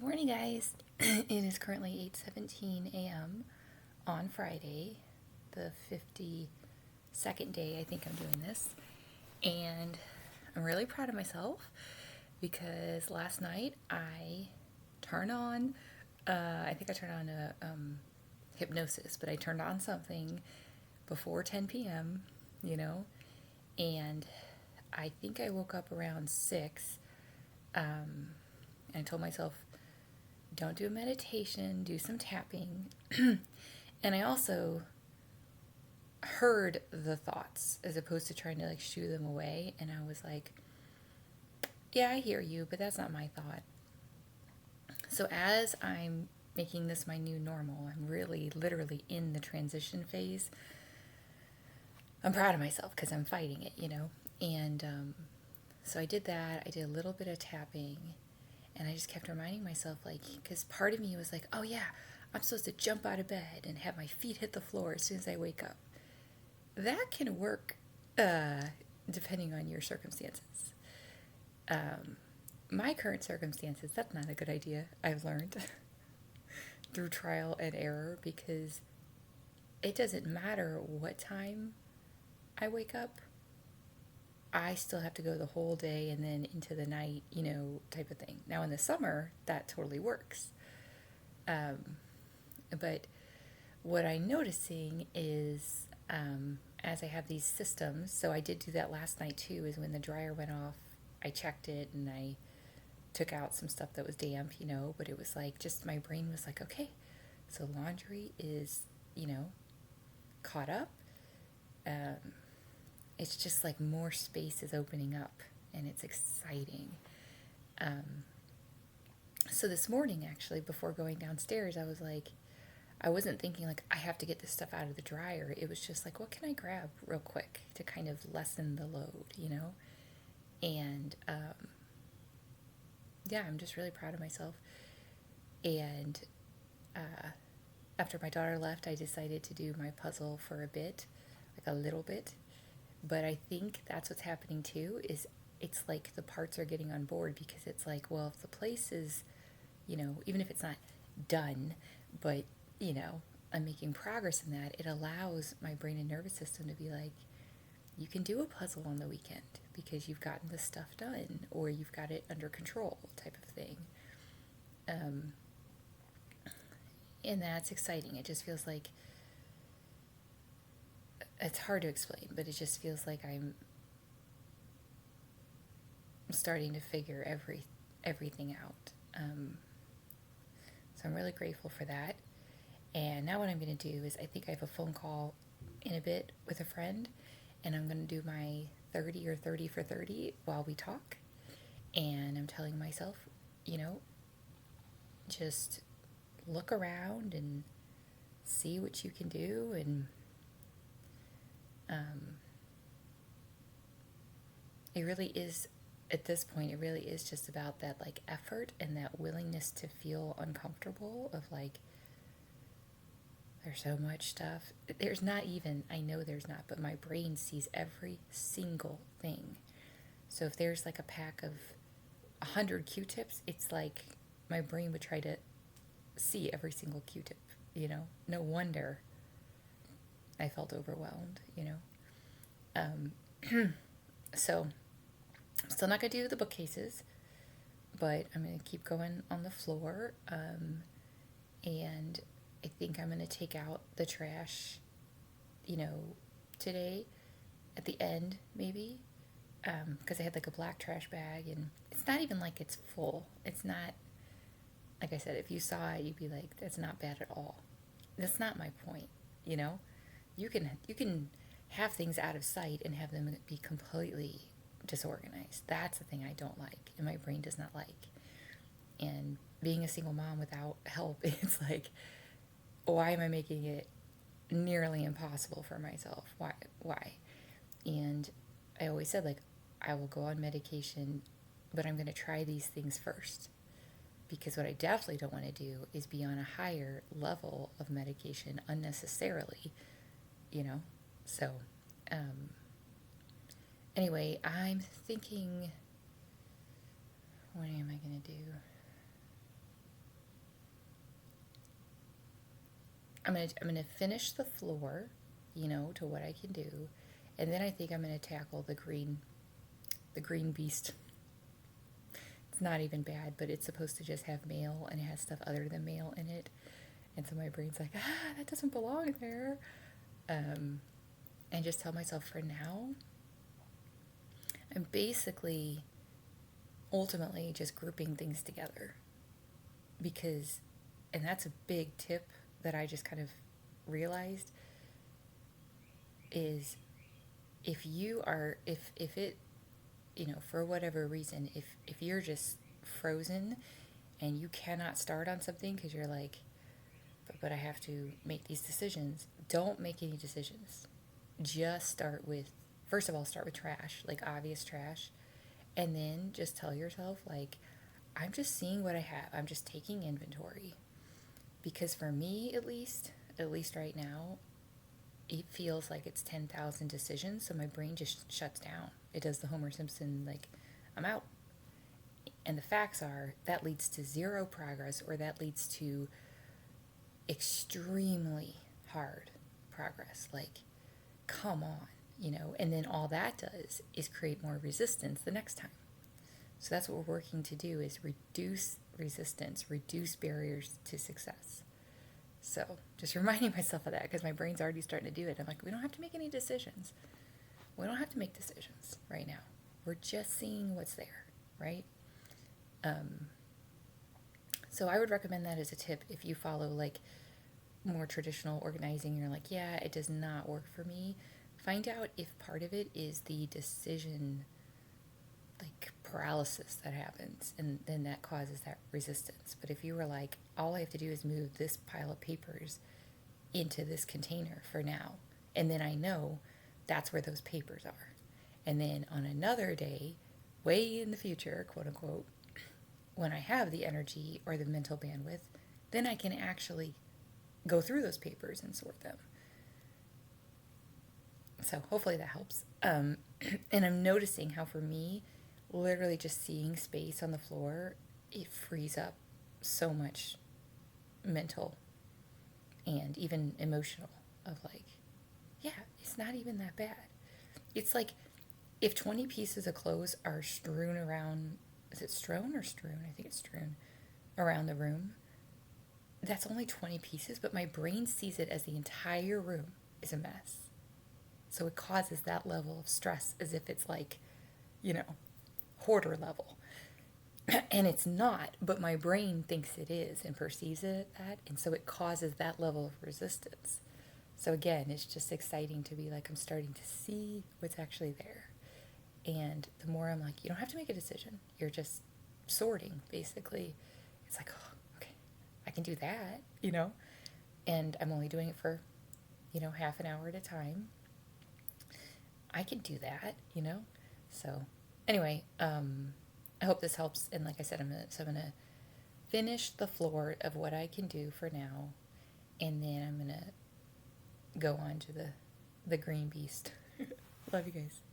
Morning, guys. It is currently 8:17 a.m. on Friday, the 52nd day I think I'm doing this. And I'm really proud of myself because last night I turned on, I think I turned on a hypnosis, but I turned on something before 10 p.m., you know, and I think I woke up around 6. And I told myself, don't do a meditation, do some tapping. And I also heard the thoughts as opposed to trying to like shoo them away. And I was like, yeah, I hear you, but that's not my thought. So as I'm making this my new normal, I'm really literally in the transition phase. I'm proud of myself because I'm fighting it, you know? And so I did that. I did a little bit of tapping. And I just kept reminding myself, like, because part of me was like, oh yeah, I'm supposed to jump out of bed and have my feet hit the floor as soon as I wake up. That can work depending on your circumstances. My current circumstances, that's not a good idea, I've learned through trial and error, because it doesn't matter what time I wake up. I still have to go the whole day and then into the night, you know, type of thing. Now in the summer, that totally works. But what I'm noticing is as I have these systems, so I did do that last night too, is when the dryer went off, I checked it and I took out some stuff that was damp, you know, but it was like just my brain was like, okay, so laundry is, you know, caught up. It's just like more space is opening up and it's exciting. So this morning, actually, before going downstairs, I was like, I wasn't thinking like I have to get this stuff out of the dryer. It was just like, what can I grab real quick to kind of lessen the load, you know? And yeah, I'm just really proud of myself. And after my daughter left, I decided to do my puzzle for a bit, like a little bit. But I think that's what's happening too, is it's like the parts are getting on board, because it's like, well, if the place is, you know, even if it's not done, but, you know, I'm making progress in that, it allows my brain and nervous system to be like, you can do a puzzle on the weekend because you've gotten the stuff done or you've got it under control, type of thing. And that's exciting. It just feels like, it's hard to explain, but it just feels like I'm starting to figure everything out. So I'm really grateful for that. And now what I'm going to do is, I think I have a phone call in a bit with a friend, and I'm going to do my 30 or 30 for 30 while we talk. And I'm telling myself, you know, just look around and see what you can do. And it really is, at this point, it really is just about that like effort and that willingness to feel uncomfortable, of like, there's so much stuff. There's not even, I know there's not, but my brain sees every single thing. So if there's like a pack of 100 Q-tips, it's like my brain would try to see every single Q-tip, you know? No wonder I felt overwhelmed, you know? So I'm still not going to do the bookcases, but I'm going to keep going on the floor. And I think I'm going to take out the trash, you know, today at the end, maybe. Because I had like a black trash bag, and it's not even like it's full. It's not, like I said, if you saw it, you'd be like, that's not bad at all. That's not my point, you know? You can have things out of sight and have them be completely disorganized. That's the thing I don't like, and my brain does not like. And being a single mom without help, it's like, why am I making it nearly impossible for myself? Why? And I always said, like, I will go on medication, but I'm going to try these things first. Because what I definitely don't want to do is be on a higher level of medication unnecessarily, you know? So, anyway, I'm thinking, what am I going to do? I'm gonna finish the floor, to what I can do, and then I think I'm gonna tackle the green beast. It's not even bad, but it's supposed to just have mail, and it has stuff other than mail in it, and so my brain's like, that doesn't belong there, and just tell myself for now, I'm basically ultimately just grouping things together, because, and that's a big tip that I just kind of realized, is if you are, if it, for whatever reason, if you're just frozen and you cannot start on something because you're like, but I have to make these decisions, don't make any decisions. Just start with, first of all, start with trash, like obvious trash, and then just tell yourself, like, I'm just seeing what I have. I'm just taking inventory. Because for me, at least right now, it feels like it's 10,000 decisions, so my brain just shuts down. It does the Homer Simpson, like, I'm out. And the facts are that leads to zero progress, or that leads to extremely hard progress. Like, come on, and then all that does is create more resistance the next time. So that's what we're working to do, is reduce resistance, reduce barriers to success. So just reminding myself of that, because my brain's already starting to do it. I'm like, we don't have to make any decisions. We don't have to make decisions right now. We're just seeing what's there, right? So I would recommend that as a tip if you follow like more traditional organizing. You're like, yeah, it does not work for me. Find out if part of it is the decision like paralysis that happens, and then that causes that resistance. But if you were like, all I have to do is move this pile of papers into this container for now, and then I know that's where those papers are, and then on another day, way in the future, quote unquote, when I have the energy or the mental bandwidth, then I can actually go through those papers and sort them. So hopefully that helps. And I'm noticing how for me, literally just seeing space on the floor, it frees up so much mental and even emotional, of like, yeah, it's not even that bad. It's like if 20 pieces of clothes are strewn around, is it strewn or strewn? I think it's strewn around the room. That's only 20 pieces, but my brain sees it as the entire room is a mess. So it causes that level of stress, as if it's like, hoarder level. And it's not, but my brain thinks it is and perceives it that, and so it causes that level of resistance. So again, it's just exciting to be like, I'm starting to see what's actually there. And the more I'm like, you don't have to make a decision. You're just sorting, basically. It's like, oh, okay, I can do that, and I'm only doing it for, half an hour at a time. I can do that, So anyway, I hope this helps. And like I said, I'm gonna finish the floor of what I can do for now, and then I'm gonna go on to the green beast. Love you guys.